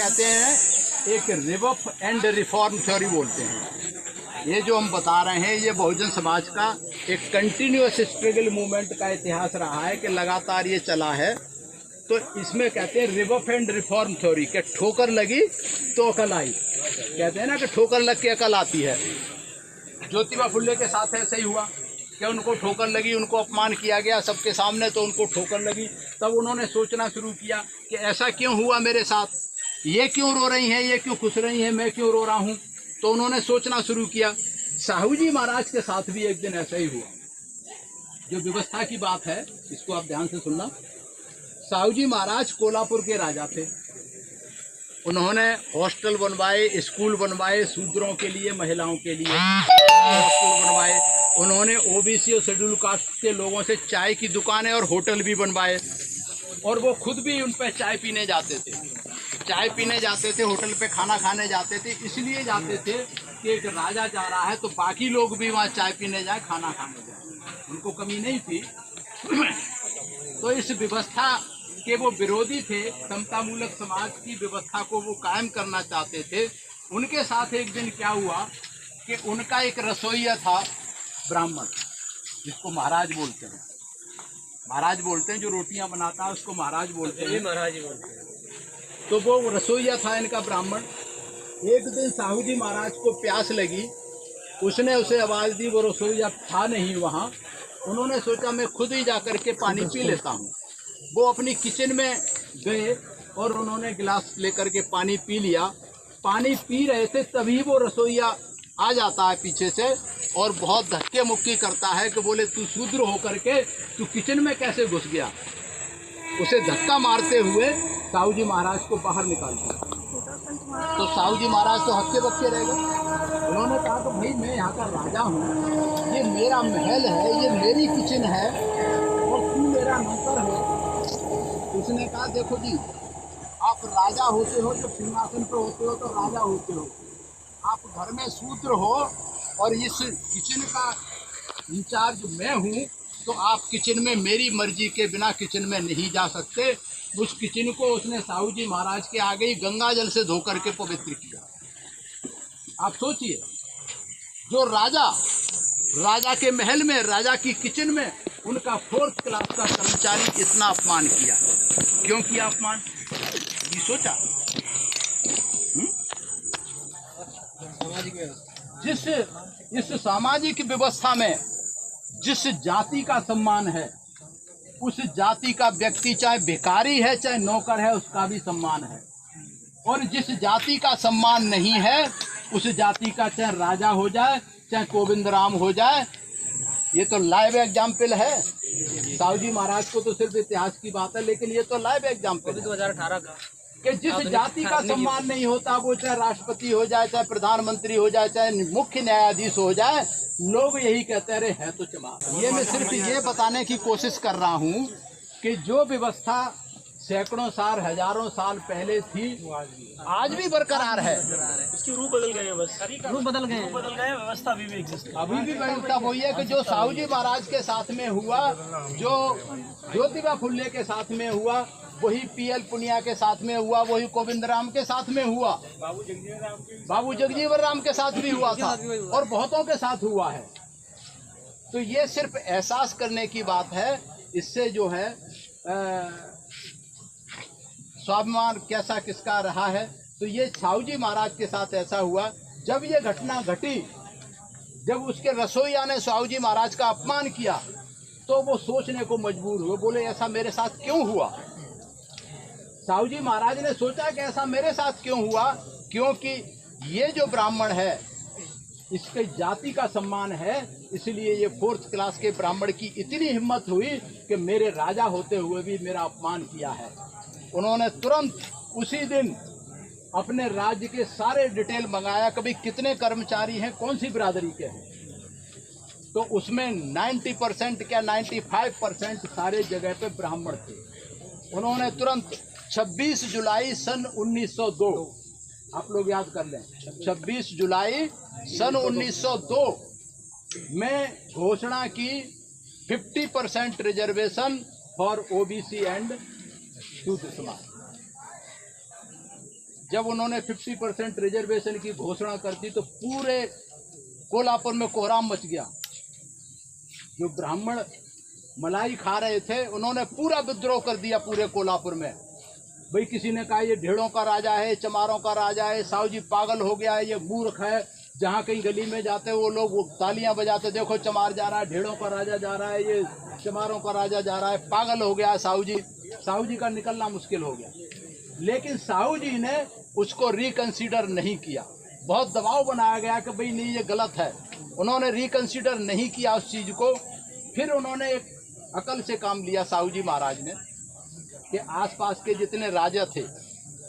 कहते हैं एक रिवर्स एंड रिफॉर्म थ्योरी बोलते हैं। ये जो हम बता रहे हैं ये बहुजन समाज का एक कंटिन्यूअस स्ट्रगल मूवमेंट का इतिहास रहा है कि लगातार ये चला है। तो इसमें कहते हैं रिवर्स एंड रिफॉर्म थ्योरी के ठोकर लगी तो अकल आई। कहते हैं ना कि ठोकर लग के अकल आती है। ज्योतिबा फुले के साथ ऐसे ही हुआ कि उनको ठोकर लगी, उनको अपमान किया गया सबके सामने, तो उनको ठोकर लगी। तब उन्होंने सोचना शुरू किया कि ऐसा क्यों हुआ मेरे साथ, ये क्यों रो रही हैं, ये क्यों खुश रही हैं, मैं क्यों रो रहा हूँ। तो उन्होंने सोचना शुरू किया। साहू जी महाराज के साथ भी एक दिन ऐसा ही हुआ। जो व्यवस्था की बात है इसको आप ध्यान से सुनना। साहू जी महाराज कोल्हापुर के राजा थे। उन्होंने हॉस्टल बनवाए, स्कूल बनवाए, शूद्रों के लिए, महिलाओं के लिए हॉस्टल बनवाए। उन्होंने ओबीसी और शेड्यूल कास्ट के लोगों से चाय की दुकानें और होटल भी बनवाए, और वो खुद भी उन पर चाय पीने जाते थे। चाय पीने जाते थे, होटल पे खाना खाने जाते थे। इसलिए जाते थे कि एक राजा जा रहा है तो बाकी लोग भी वहाँ चाय पीने जाए, खाना खाने जाए। उनको कमी नहीं थी। तो इस व्यवस्था के वो विरोधी थे, समतामूलक समाज की व्यवस्था को वो कायम करना चाहते थे। उनके साथ एक दिन क्या हुआ कि उनका एक रसोइया था ब्राह्मण, जिसको महाराज बोलते हैं। महाराज बोलते हैं, जो रोटियां बनाता है उसको महाराज बोलते हैं। महाराज ही बोलते हैं। तो वो रसोइया था इनका ब्राह्मण। एक दिन साहू जी महाराज को प्यास लगी, उसने उसे आवाज़ दी, वो रसोइया था नहीं वहाँ। उन्होंने सोचा मैं खुद ही जा करके पानी पी लेता हूँ। वो अपनी किचन में गए और उन्होंने गिलास लेकर के पानी पी लिया। पानी पी रहे थे तभी वो रसोइया आ जाता है पीछे से और बहुत धक्के मुक्की करता है कि बोले तू शूद्र होकर के तू किचन में कैसे घुस गया। उसे धक्का मारते हुए साहू जी महाराज को बाहर निकाल दिया। तो साहू जी महाराज तो हक्के बक्के रह गए। उन्होंने कहा तो भाई मैं यहाँ का राजा हूँ, ये मेरा महल है, ये मेरी किचन है और तू मेरा नौकर है। उसने कहा देखो जी, आप राजा होते हो, जब सिंहासन पर होते हो तो राजा होते हो, आप घर में शूद्र हो और इस किचन का इंचार्ज मैं हूँ, तो आप किचन में मेरी मर्जी के बिना किचन में नहीं जा सकते। उस किचन को उसने साहू जी महाराज के आगे ही गंगा जल से धो करके पवित्र किया। आप सोचिए, जो राजा के महल में, राजा की किचन में उनका 4th क्लास का कर्मचारी इतना अपमान किया। क्यों किया अपमान, ये सोचा? इस सामाजिक व्यवस्था में जिस जाति का सम्मान है, उस जाति का व्यक्ति चाहे भिखारी है चाहे नौकर है, उसका भी सम्मान है। और जिस जाति का सम्मान नहीं है, उस जाति का चाहे राजा हो जाए चाहे गोविंद राम हो जाए, ये तो लाइव एग्जाम्पल है। साहू जी महाराज को तो सिर्फ इतिहास की बात है, लेकिन ये तो लाइव एग्जाम्पल 2018 का कि जिस जाति का सम्मान नहीं होता, वो चाहे राष्ट्रपति हो जाए, चाहे प्रधानमंत्री हो जाए, चाहे मुख्य न्यायाधीश हो जाए, लोग यही कहते रहे है तो चमार। ये मैं सिर्फ ये बताने की कोशिश कर रहा हूँ कि जो व्यवस्था सैकड़ों साल, हजारों साल पहले थी, आज भी बरकरार है। उसकी रूप बदल गए, बस रूप बदल गए, व्यवस्था अभी भी एग्जिस्ट। अभी भी व्यवस्था वही है कि जो साहू जी महाराज के साथ में हुआ, जो ज्योतिबा फुले के साथ में हुआ, वही पीएल पुनिया के साथ में हुआ, वही गोविंद राम के साथ में हुआ, बाबू जगजीवन राम के साथ भी हुआ था और बहुतों के साथ हुआ है। तो ये सिर्फ एहसास करने की बात है। इससे जो है स्वाभिमान कैसा किसका रहा है। तो ये साहू जी महाराज के साथ ऐसा हुआ। जब ये घटना घटी, जब उसके रसोइया ने साहू जी महाराज का अपमान किया, तो वो सोचने को मजबूर हुए, बोले ऐसा मेरे साथ क्यों हुआ। साहू जी महाराज ने सोचा कि ऐसा मेरे साथ क्यों हुआ, क्योंकि ये जो ब्राह्मण है इसके जाति का सम्मान है, इसलिए ये 4th क्लास के ब्राह्मण की इतनी हिम्मत हुई कि मेरे राजा होते हुए भी मेरा अपमान किया है। उन्होंने तुरंत उसी दिन अपने राज्य के सारे डिटेल मंगाया, कभी कितने कर्मचारी हैं, कौन सी बिरादरी के हैं, तो उसमें 90% क्या 95% सारे जगह पे ब्राह्मण थे। उन्होंने तुरंत 26 जुलाई सन 1902, आप लोग याद कर लें, 26 जुलाई सन 1902 में घोषणा की 50% रिजर्वेशन फॉर ओबीसी एंड शूद्र समाज। जब उन्होंने 50% रिजर्वेशन की घोषणा कर दी तो पूरे कोल्हापुर में कोहराम मच गया। जो ब्राह्मण मलाई खा रहे थे उन्होंने पूरा विद्रोह कर दिया पूरे कोल्हापुर में। भाई किसी ने कहा ये ढेड़ों का राजा है, चमारों का राजा है, साहू जी पागल हो गया है, ये मूर्ख है। जहाँ कहीं गली में जाते वो लोग तालियां बजाते, देखो चमार जा रहा है, ढेड़ों का राजा जा रहा है, ये चमारों का राजा जा रहा है, पागल हो गया है साहू जी। साहू जी का निकलना मुश्किल हो गया। लेकिन साहू जी ने उसको रिकंसीडर नहीं किया। बहुत दबाव बनाया गया कि भाई नहीं ये गलत है। उन्होंने रिकंसीडर नहीं किया उस चीज़ को। फिर उन्होंने एक अकल से काम लिया साहू जी महाराज ने कि आसपास के जितने राजा थे,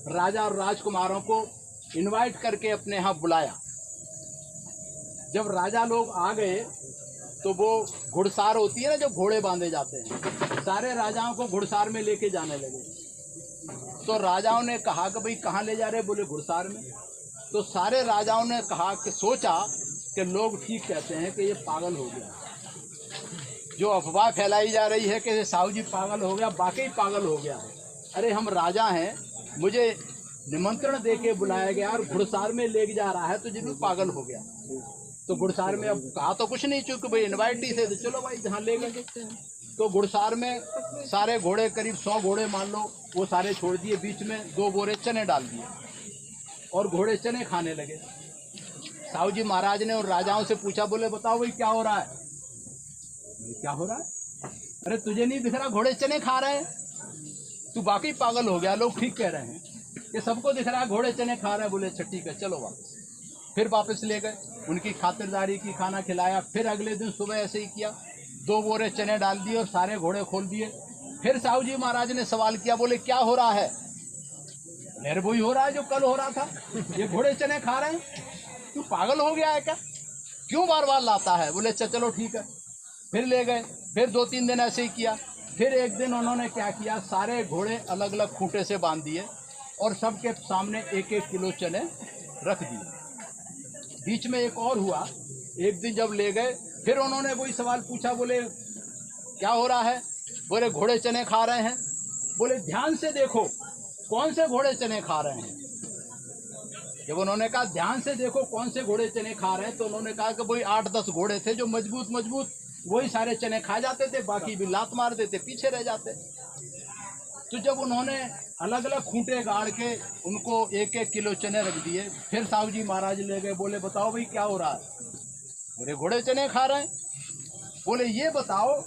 राजा और राजकुमारों को इनवाइट करके अपने यहाँ बुलाया। जब राजा लोग आ गए तो वो घुड़सार होती है ना, जो घोड़े बांधे जाते हैं, सारे राजाओं को घुड़सार में लेके जाने लगे। तो राजाओं ने कहा कि भाई कहाँ ले जा रहे, बोले घुड़सार में। तो सारे राजाओं ने कहा कि सोचा कि लोग ठीक कहते हैं कि ये पागल हो गया। जो अफवाह फैलाई जा रही है कि साहू जी पागल हो गया, वाकई पागल हो गया है। अरे हम राजा हैं, मुझे निमंत्रण दे के बुलाया गया और घुड़सार में ले जा रहा है तो जरूर पागल हो गया। तो घुड़सार में अब कहा तो कुछ नहीं, चूंकि भाई इन्वाइट ही थे तो चलो भाई जहाँ ले गए। तो घुड़सार में सारे घोड़े, करीब 100 घोड़े मान लो, वो सारे छोड़ दिए। बीच में 2 बोरे चने डाल दिए और घोड़े चने खाने लगे। साहू जी महाराज ने उन राजाओं से पूछा, बोले बताओ भाई क्या हो रहा है। क्या हो रहा है? अरे तुझे नहीं दिख रहा घोड़े चने खा रहे हैं? तू बाकी पागल हो गया, लोग ठीक कह रहे हैं, ये सबको दिख रहा है घोड़े चने खा रहे हैं। बोले अच्छा ठीक है चलो वापस। फिर वापस ले गए, उनकी खातिरदारी की, खाना खिलाया। फिर अगले दिन सुबह ऐसे ही किया, 2 बोरे चने डाल दिए और सारे घोड़े खोल दिए। फिर साहू जी महाराज ने सवाल किया, बोले क्या हो रहा है? मेरे वही हो रहा है जो कल हो रहा था, ये घोड़े चने खा रहे हैं। तू पागल हो गया है क्या? क्यों बार बार लाता है? बोले अच्छा चलो ठीक है। फिर ले गए, फिर 2-3 दिन ऐसे ही किया। फिर एक दिन उन्होंने क्या किया, सारे घोड़े अलग अलग खूंटे से बांध दिए और सबके सामने 1-1 किलो चने रख दिए। बीच में एक और हुआ, एक दिन जब ले गए फिर उन्होंने वही सवाल पूछा, बोले क्या हो रहा है? बोले घोड़े चने खा रहे हैं। बोले ध्यान से देखो कौन से घोड़े चने खा रहे हैं। जब उन्होंने कहा ध्यान से देखो कौन से घोड़े चने खा रहे हैं, तो उन्होंने कहा कि वही 8-10 घोड़े थे जो मजबूत वही सारे चने खा जाते थे, बाकी भी लात मार देते, पीछे रह जाते। तो जब उन्होंने अलग अलग खूंटे गाड़ के उनको 1-1 किलो चने रख दिए, फिर साहू जी महाराज ले गए। बोले बताओ भाई क्या हो रहा है? बोले घोड़े चने खा रहे हैं। बोले ये बताओ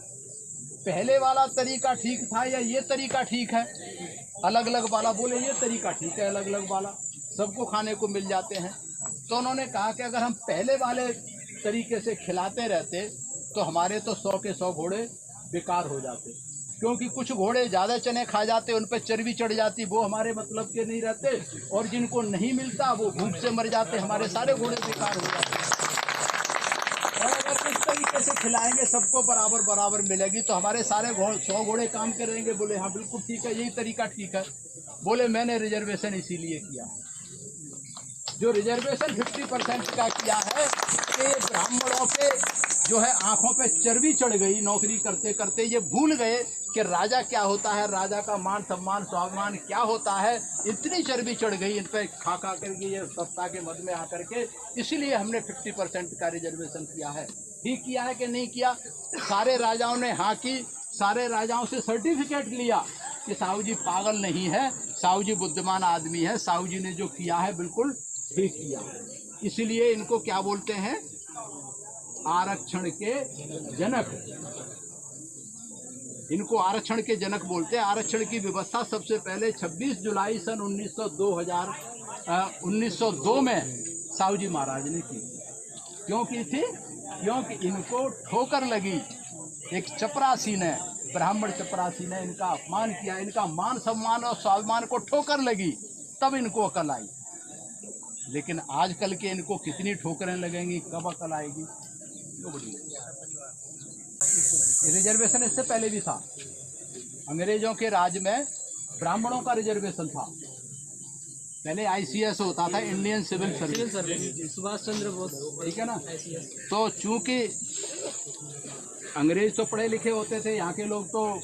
पहले वाला तरीका ठीक था या ये तरीका ठीक है अलग अलग वाला? बोले ये तरीका ठीक है अलग अलग वाला, सबको खाने को मिल जाते हैं। तो उन्होंने कहा कि अगर हम पहले वाले तरीके से खिलाते रहते तो हमारे तो 100 के 100 घोड़े बेकार हो जाते, क्योंकि कुछ घोड़े ज़्यादा चने खा जाते, उन पर चर्बी चढ़ जाती, वो हमारे मतलब के नहीं रहते, और जिनको नहीं मिलता वो भूख से मर जाते, हमारे सारे घोड़े बेकार हो जाते। और अगर इस तरीके से खिलाएंगे सबको बराबर बराबर मिलेगी तो हमारे सारे 100 घोड़े काम करेंगे। बोले हाँ बिल्कुल ठीक है, यही तरीका ठीक है। बोले मैंने रिजर्वेशन इसीलिए किया, जो रिजर्वेशन 50% का किया है कि ब्राह्मणों के जो है आंखों पे चर्बी चढ़ गई नौकरी करते करते, ये भूल गए कि राजा क्या होता है, राजा का मान सम्मान स्वाभिमान क्या होता है। इतनी चर्बी चढ़ गई इन पे खा करके, ये सत्ता के मद में आकर के, इसलिए हमने 50% का रिजर्वेशन किया है। ठीक किया है कि नहीं किया? सारे राजाओं ने हाँ की, सारे राजाओं से सर्टिफिकेट लिया कि साहू जी पागल नहीं है, साहू जी बुद्धिमान आदमी है, साहू जी ने जो किया है बिल्कुल ठीक किया। इसलिए इनको क्या बोलते हैं? आरक्षण के जनक। इनको आरक्षण के जनक बोलते हैं। आरक्षण की व्यवस्था सबसे पहले 26 जुलाई सन 1902 में साहू जी महाराज ने की। क्यों की थी? क्योंकि इनको ठोकर लगी, एक चपरासी ने, ब्राह्मण चपरासी ने इनका अपमान किया, इनका मान सम्मान और स्वाभिमान को ठोकर लगी, तब इनको अकल आई। लेकिन आजकल के इनको कितनी ठोकरें लगेंगी, कब अकल आएगी? रिजर्वेशन इससे पहले भी था। अंग्रेजों के राज में ब्राह्मणों का रिजर्वेशन था। पहले ICS होता था, Indian civil service, Subhash Chandra Bose, ठीक है ना। तो चूंकि अंग्रेज तो पढ़े लिखे होते थे, यहाँ के लोग तो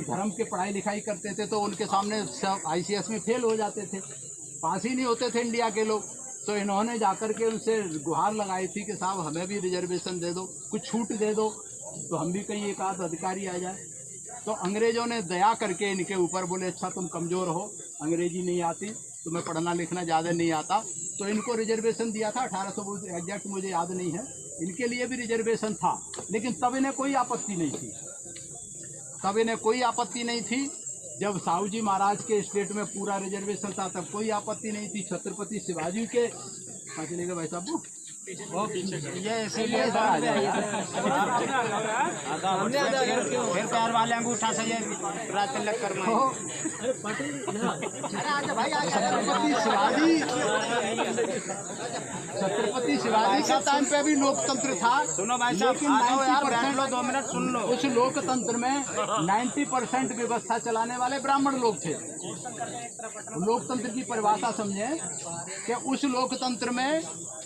धर्म के पढ़ाई लिखाई करते थे, तो उनके सामने सब ICS में फेल हो जाते थे। पास ही नहीं होते थे इंडिया के लोग। तो इन्होंने जाकर के उनसे गुहार लगाई थी कि साहब हमें भी रिजर्वेशन दे दो, कुछ छूट दे दो, तो हम भी कहीं एक आध अधिकारी आ जाए। तो अंग्रेजों ने दया करके इनके ऊपर बोले अच्छा तुम कमज़ोर हो, अंग्रेजी नहीं आती, तुम्हें पढ़ना लिखना ज़्यादा नहीं आता, तो इनको रिजर्वेशन दिया था 1800 एग्जैक्ट मुझे याद नहीं है। इनके लिए भी रिजर्वेशन था, लेकिन तब इन्हें कोई आपत्ति नहीं थी, तब इन्हें कोई आपत्ति नहीं थी। जब साहू जी महाराज के स्टेट में पूरा रिजर्वेशन था तब कोई आपत्ति नहीं थी। छत्रपति शिवाजी के चलेगा भाई साहब ये इसीलिए फिर पैर वाले अंगूठा से ये रात तलक छत्रपति शिवाजी के टाइम पे भी लोकतंत्र था। सुनो भाई साहब, लेकिन 2 मिनट सुन लो। उस लोकतंत्र में 90% व्यवस्था चलाने वाले ब्राह्मण लोग थे। लोकतंत्र की परिभाषा समझे कि उस लोकतंत्र में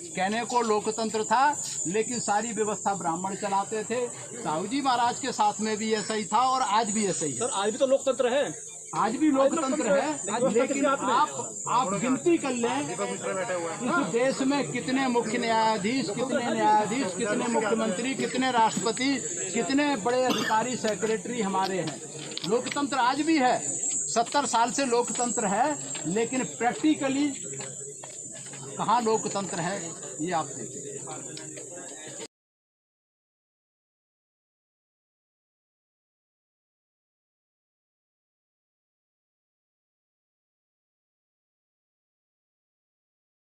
कहने को लोकतंत्र था, लेकिन सारी व्यवस्था ब्राह्मण चलाते थे। साहू जी महाराज के साथ में भी ऐसा ही था और आज भी ऐसा ही है। सर आज भी तो लोकतंत्र है, आज भी लोकतंत्र है, लेकिन आप गिनती कर लें इस देश में कितने मुख्य न्यायाधीश, कितने मुख्यमंत्री, कितने राष्ट्रपति, कितने बड़े अधिकारी, सेक्रेटरी हमारे हैं। लोकतंत्र आज भी है, 70 साल से लोकतंत्र है, लेकिन प्रैक्टिकली कहाँ लोकतंत्र है ये आप देखिए।